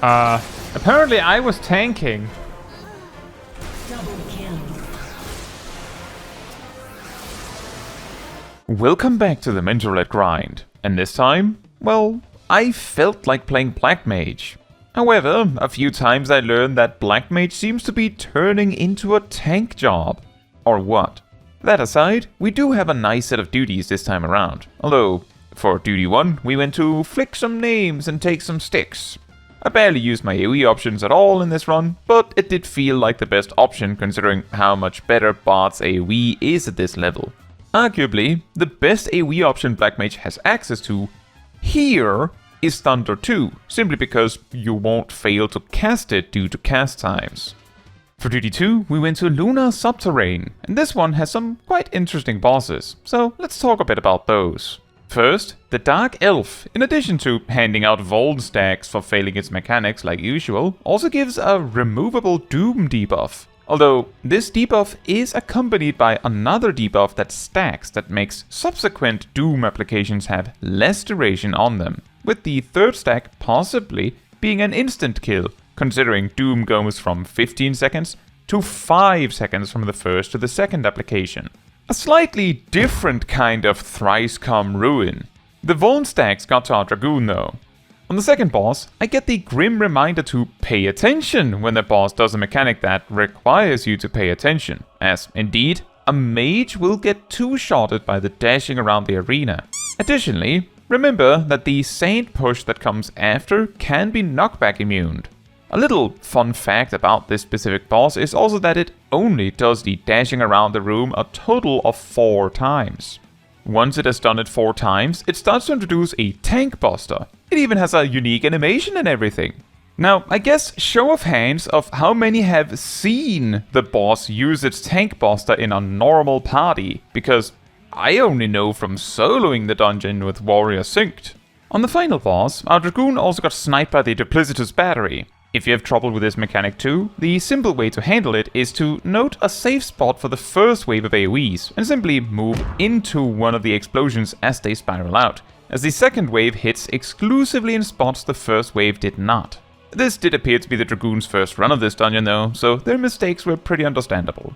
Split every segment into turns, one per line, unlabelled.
Apparently I was tanking.
Double kill.
Welcome back to the Mentor Roulette grind. And this time, well, I felt like playing Black Mage. However, a few times I learned that Black Mage seems to be turning into a tank job. Or what? That aside, we do have a nice set of duties this time around. Although, for duty 1, we went to flick some names and take some sticks. I barely used my AoE options at all in this run, but it did feel like the best option considering how much better Bard's AoE is at this level. Arguably, the best AoE option Black Mage has access to here is Thunder 2, simply because you won't fail to cast it due to cast times. For duty 2, we went to Lunar Subterrane, and this one has some quite interesting bosses, so let's talk a bit about those. First, the Dark Elf, in addition to handing out Vault stacks for failing its mechanics like usual, also gives a removable Doom debuff. Although, this debuff is accompanied by another debuff that stacks that makes subsequent Doom applications have less duration on them, with the third stack possibly being an instant kill, considering Doom goes from 15 seconds to 5 seconds from the first to the second application. A slightly different kind of thrice-come ruin. The Vault stacks got to our Dragoon though. On the second boss, I get the grim reminder to pay attention when the boss does a mechanic that requires you to pay attention, as indeed, a mage will get two-shotted by the dashing around the arena. Additionally, remember that the Saint push that comes after can be knockback immune. A little fun fact about this specific boss is also that it only does the dashing around the room a total of 4 times. Once it has done it 4 times, it starts to introduce a tank buster. It even has a unique animation and everything. Now, I guess show of hands of how many have seen the boss use its tank buster in a normal party, because I only know from soloing the dungeon with Warrior Synced. On the final boss, our Dragoon also got sniped by the Duplicitous Battery. If you have trouble with this mechanic too, the simple way to handle it is to note a safe spot for the first wave of AoEs and simply move into one of the explosions as they spiral out, as the second wave hits exclusively in spots the first wave did not. This did appear to be the Dragoon's first run of this dungeon though, so their mistakes were pretty understandable.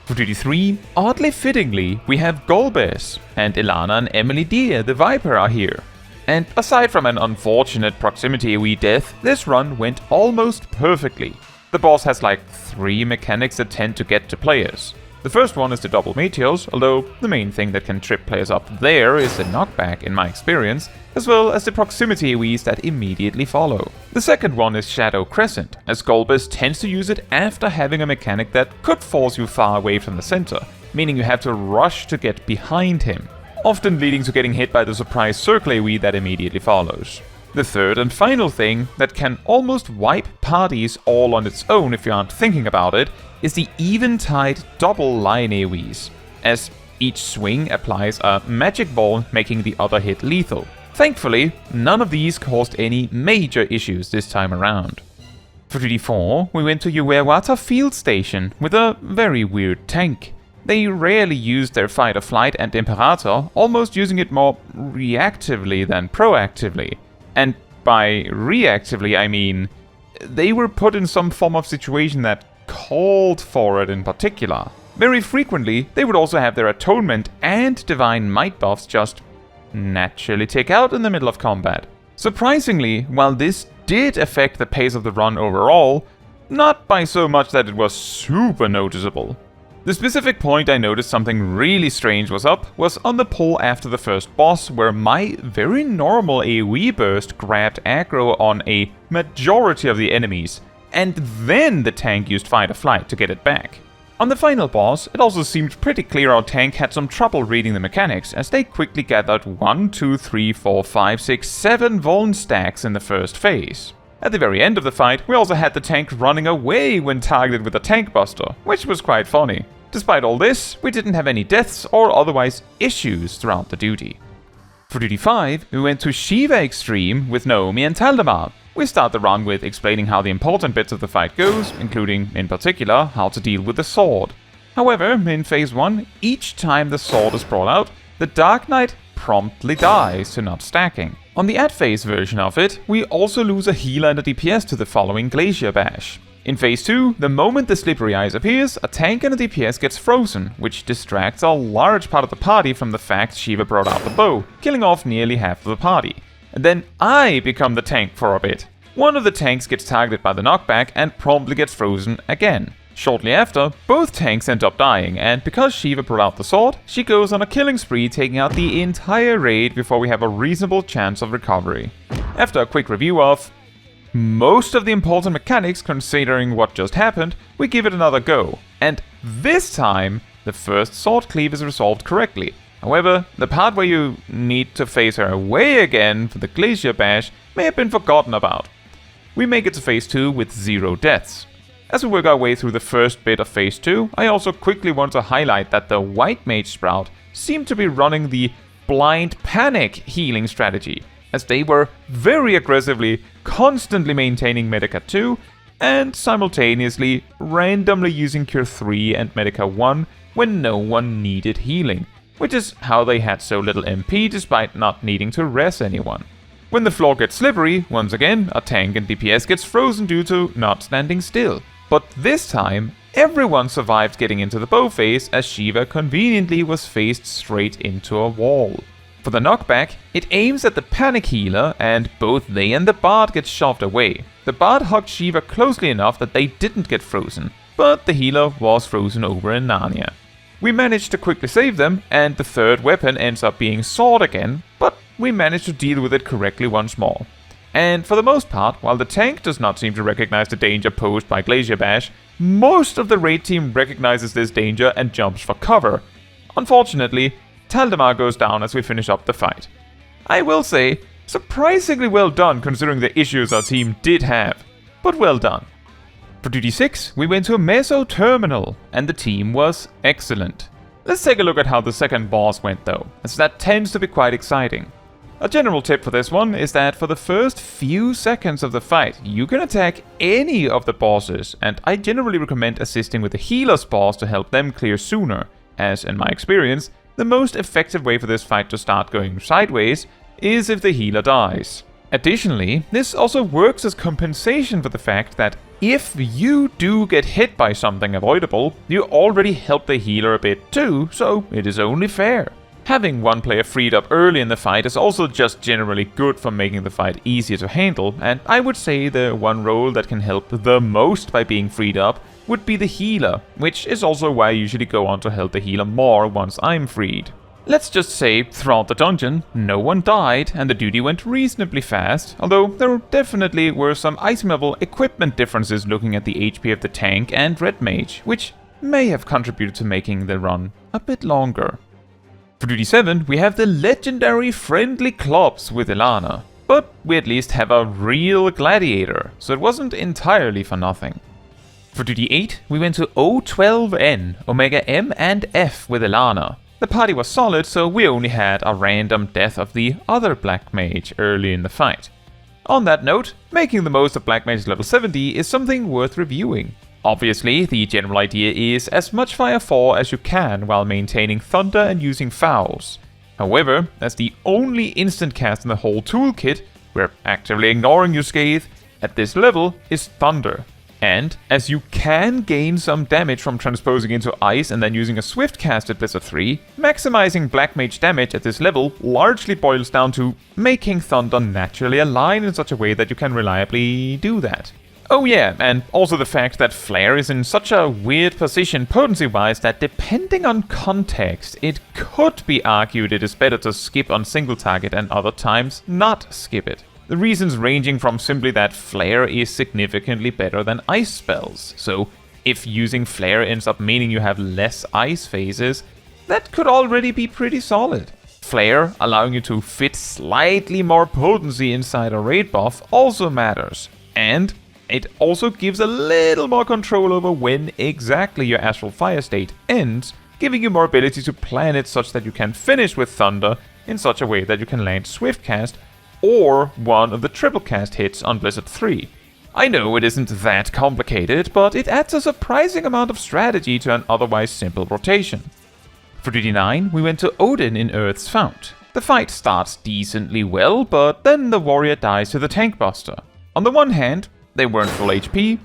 For duty 3, oddly fittingly, we have Golbez, and Ilana and Emily Deer the Viper are here. And aside from an unfortunate proximity AoE death, this run went almost perfectly. The boss has like 3 mechanics that tend to get to players. The first one is the double meteors, although the main thing that can trip players up there is the knockback in my experience, as well as the proximity AoEs that immediately follow. The second one is Shadow Crescent, as Golbez tends to use it after having a mechanic that could force you far away from the center, meaning you have to rush to get behind him, often leading to getting hit by the surprise circle AoE that immediately follows. The third and final thing that can almost wipe parties all on its own if you aren't thinking about it is the Eventide double line AoEs, as each swing applies a magic ball making the other hit lethal. Thankfully, none of these caused any major issues this time around. For duty 4, we went to Yuweyawata Field Station with a very weird tank. They rarely used their Fight or Flight and Imperator, almost using it more reactively than proactively. And by reactively, I mean they were put in some form of situation that called for it in particular. Very frequently, they would also have their Atonement and Divine Might buffs just naturally take out in the middle of combat. Surprisingly, while this did affect the pace of the run overall, not by so much that it was super noticeable. The specific point I noticed something really strange was up was on the pull after the first boss, where my very normal AoE burst grabbed aggro on a majority of the enemies, and then the tank used Fight or Flight to get it back. On the final boss, it also seemed pretty clear our tank had some trouble reading the mechanics, as they quickly gathered 1, 2, 3, 4, 5, 6, 7 Vuln stacks in the first phase. At the very end of the fight, we also had the tank running away when targeted with a tank buster, which was quite funny. Despite all this, we didn't have any deaths or otherwise issues throughout the duty. For duty 5, we went to Shiva Extreme with Naomi and Taldemar. We start the run with explaining how the important bits of the fight goes, including, in particular, how to deal with the sword. However, in phase 1, each time the sword is brought out, the Dark Knight promptly dies to not stacking. On the at-phase version of it, we also lose a healer and a DPS to the following Glacier Bash. In Phase 2, the moment the Slippery Ice appears, a tank and a DPS gets frozen, which distracts a large part of the party from the fact Shiva brought out the bow, killing off nearly half of the party. And then I become the tank for a bit. One of the tanks gets targeted by the knockback and promptly gets frozen again. Shortly after, both tanks end up dying, and because Shiva brought out the sword, she goes on a killing spree, taking out the entire raid before we have a reasonable chance of recovery. After a quick review of most of the important mechanics considering what just happened, we give it another go. And this time, the first sword cleave is resolved correctly. However, the part where you need to face her away again for the Glacier Bash may have been forgotten about. We make it to Phase 2 with 0 deaths. As we work our way through the first bit of Phase 2, I also quickly want to highlight that the White Mage Sprout seemed to be running the blind panic healing strategy, as they were very aggressively constantly maintaining Medica 2 and simultaneously randomly using Cure 3 and Medica 1 when no one needed healing, which is how they had so little MP despite not needing to res anyone. When the floor gets slippery, once again, a tank and DPS gets frozen due to not standing still. But this time, everyone survived getting into the bow phase as Shiva conveniently was phased straight into a wall. For the knockback, it aims at the panic healer and both they and the bard get shoved away. The bard hugged Shiva closely enough that they didn't get frozen, but the healer was frozen over in Narnia. We managed to quickly save them, and the third weapon ends up being sword again, but we managed to deal with it correctly once more. And for the most part, while the tank does not seem to recognize the danger posed by Glacier Bash, most of the raid team recognizes this danger and jumps for cover. Unfortunately, Taldemar goes down as we finish up the fight. I will say, surprisingly well done considering the issues our team did have, but well done. For Duty 6, we went to a Meso Terminal, and the team was excellent. Let's take a look at how the second boss went though, as that tends to be quite exciting. A general tip for this one is that for the first few seconds of the fight, you can attack any of the bosses, and I generally recommend assisting with the healer's boss to help them clear sooner, as in my experience, the most effective way for this fight to start going sideways is if the healer dies. Additionally, this also works as compensation for the fact that if you do get hit by something avoidable, you already help the healer a bit too, so it is only fair. Having one player freed up early in the fight is also just generally good for making the fight easier to handle, and I would say the one role that can help the most by being freed up would be the healer, which is also why I usually go on to help the healer more once I'm freed. Let's just say, throughout the dungeon, no one died and the duty went reasonably fast, although there definitely were some item level equipment differences looking at the HP of the tank and red mage, which may have contributed to making the run a bit longer. For Duty 7, we have the legendary friendly clubs with Ilana, but we at least have a real gladiator, so it wasn't entirely for nothing. For Duty 8, we went to O12N Omega M and F with Ilana. The party was solid, so we only had a random death of the other Black Mage early in the fight. On that note, making the most of Black Mage level 70 is something worth reviewing. Obviously, the general idea is as much fire 4 as you can while maintaining thunder and using fouls. However, as the only instant cast in the whole toolkit, we're actively ignoring your Scathe, at this level is thunder. And, as you can gain some damage from transposing into ice and then using a swift cast at Blizzard 3, maximizing Black Mage damage at this level largely boils down to making Thunder naturally align in such a way that you can reliably do that. Oh yeah, and also the fact that Flare is in such a weird position potency-wise that depending on context, it could be argued it is better to skip on single target and other times not skip it. The reasons ranging from simply that Flare is significantly better than ice spells, so if using Flare ends up meaning you have less ice phases, that could already be pretty solid. Flare, allowing you to fit slightly more potency inside a raid buff, also matters, and it also gives a little more control over when exactly your Astral Fire state ends, giving you more ability to plan it such that you can finish with Thunder in such a way that you can land Swift Cast or one of the triple cast hits on Blizzard 3. I know it isn't that complicated, but it adds a surprising amount of strategy to an otherwise simple rotation. For Duty 9, we went to Odin in Urth's Fount. The fight starts decently well, but then the warrior dies to the tank buster. On the one hand, they weren't full HP.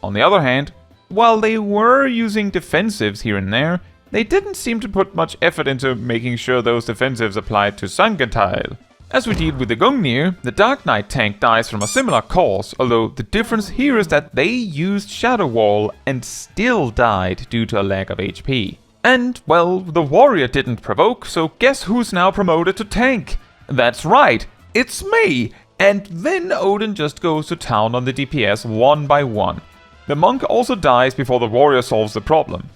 On the other hand, while they were using defensives here and there, they didn't seem to put much effort into making sure those defensives applied to Sunken Tile. As we deal with the Gungnir, the Dark Knight tank dies from a similar cause, although the difference here is that they used Shadow Wall and still died due to a lack of HP. And, well, the warrior didn't provoke, so guess who's now promoted to tank? That's right, it's me! And then Odin just goes to town on the DPS one by one. The monk also dies before the warrior solves the problem.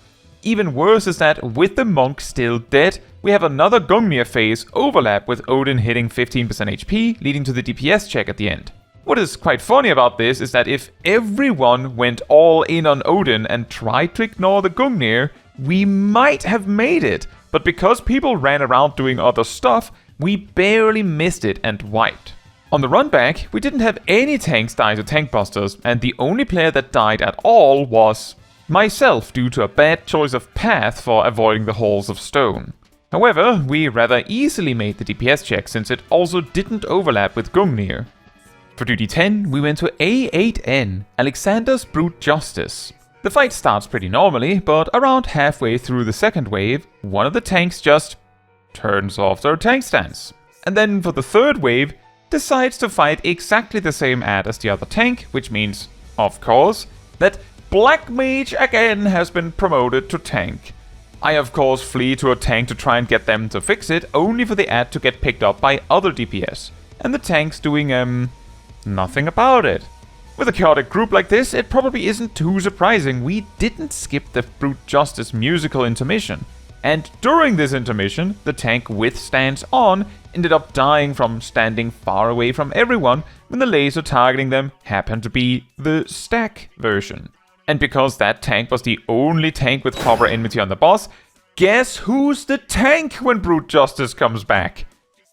Even worse is that, with the monk still dead, we have another Gungnir phase overlap with Odin hitting 15% HP, leading to the DPS check at the end. What is quite funny about this is that if everyone went all in on Odin and tried to ignore the Gungnir, we might have made it, but because people ran around doing other stuff, we barely missed it and wiped. On the run back, we didn't have any tanks die to tank busters, and the only player that died at all was myself due to a bad choice of path for avoiding the halls of stone. However, we rather easily made the DPS check since it also didn't overlap with Gungnir. For duty 10, we went to O12N, Alexander's Brute Justice. The fight starts pretty normally, but around halfway through the second wave, one of the tanks just turns off their tank stance. And then for the third wave, decides to fight exactly the same ad as the other tank, which means, of course, that Black Mage again has been promoted to tank. I of course flee to a tank to try and get them to fix it, only for the ad to get picked up by other DPS, and the tank's doing, nothing about it. With a chaotic group like this, it probably isn't too surprising we didn't skip the Brute Justice musical intermission. And during this intermission, the tank with stance on ended up dying from standing far away from everyone when the laser targeting them happened to be the stack version. And because that tank was the only tank with proper enmity on the boss, guess who's the tank when Brute Justice comes back?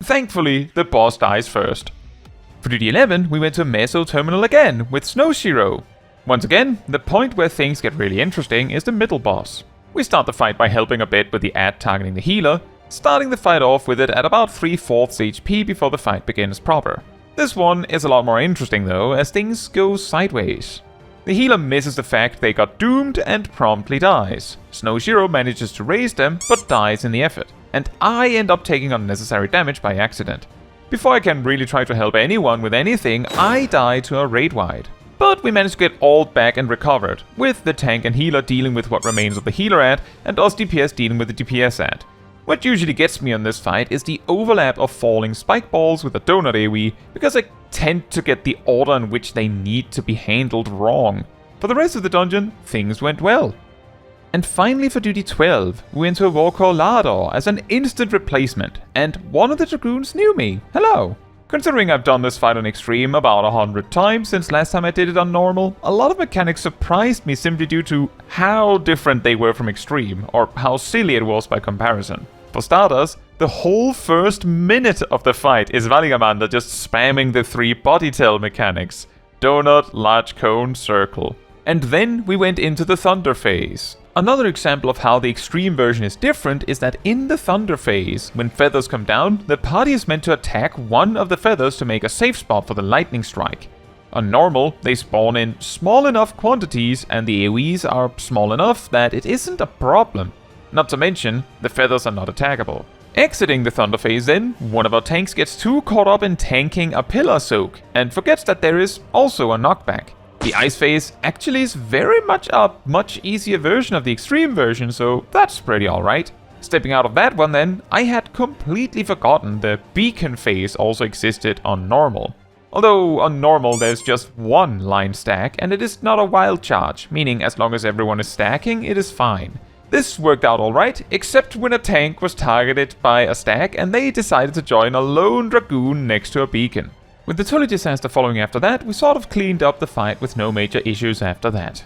Thankfully, the boss dies first. For duty 11, we went to Meso Terminal again with Snow Shiro. Once again, the point where things get really interesting is the middle boss. We start the fight by helping a bit with the ad targeting the healer, starting the fight off with it at about 3/4 HP before the fight begins proper. This one is a lot more interesting though, as things go sideways. The healer misses the fact they got doomed and promptly dies. Snow Shiro manages to raise them, but dies in the effort, and I end up taking unnecessary damage by accident. Before I can really try to help anyone with anything, I die to a raid wide. But we managed to get all back and recovered, with the tank and healer dealing with what remains of the healer ad, and us DPS dealing with the DPS ad. What usually gets me on this fight is the overlap of falling spike balls with a donut AoE, because I tend to get the order in which they need to be handled wrong. For the rest of the dungeon, things went well. And finally for duty 12, we went to Worqor Lar Dor as an instant replacement, and one of the Dragoons knew me. Hello! Considering I've done this fight on Extreme about 100 times since last time I did it on Normal, a lot of mechanics surprised me simply due to how different they were from Extreme, or how silly it was by comparison. For starters, the whole first minute of the fight is Valigamanda just spamming the 3 body tail mechanics. Donut, large cone, circle. And then we went into the Thunder phase. Another example of how the Extreme version is different is that in the Thunder phase, when feathers come down, the party is meant to attack one of the feathers to make a safe spot for the lightning strike. On Normal, they spawn in small enough quantities and the AoEs are small enough that it isn't a problem. Not to mention, the feathers are not attackable. Exiting the Thunder phase then, one of our tanks gets too caught up in tanking a pillar soak and forgets that there is also a knockback. The Ice phase actually is very much a much easier version of the Extreme version, so that's pretty alright. Stepping out of that one then, I had completely forgotten the Beacon phase also existed on Normal. Although on Normal there's just one line stack and it is not a wild charge, meaning as long as everyone is stacking, it is fine. This worked out alright, except when a tank was targeted by a stack and they decided to join a lone Dragoon next to a beacon. With the Tully disaster following after that, we sort of cleaned up the fight with no major issues after that.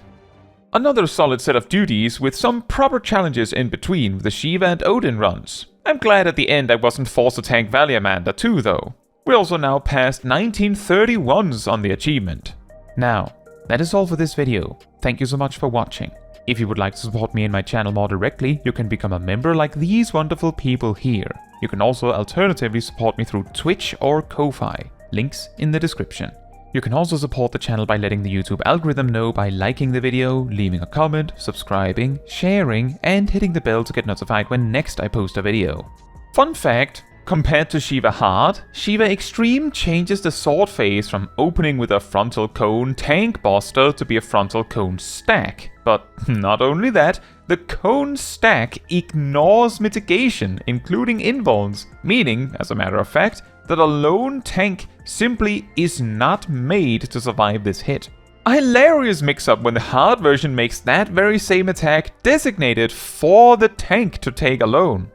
Another solid set of duties with some proper challenges in between with the Shiva and Odin runs. I'm glad at the end I wasn't forced to tank Valiamanda too though. We also now passed 1931s on the achievement. Now, that is all for this video. Thank you so much for watching. If you would like to support me and my channel more directly, you can become a member like these wonderful people here. You can also alternatively support me through Twitch or Ko-Fi. Links in the description. You can also support the channel by letting the YouTube algorithm know by liking the video, leaving a comment, subscribing, sharing, and hitting the bell to get notified when next I post a video. Fun fact, compared to Shiva Hard, Shiva Extreme changes the sword phase from opening with a frontal cone tank buster to be a frontal cone stack. But not only that, the cone stack ignores mitigation, including invulns, meaning, as a matter of fact, that a lone tank simply is not made to survive this hit. A hilarious mix-up when the hard version makes that very same attack designated for the tank to take alone.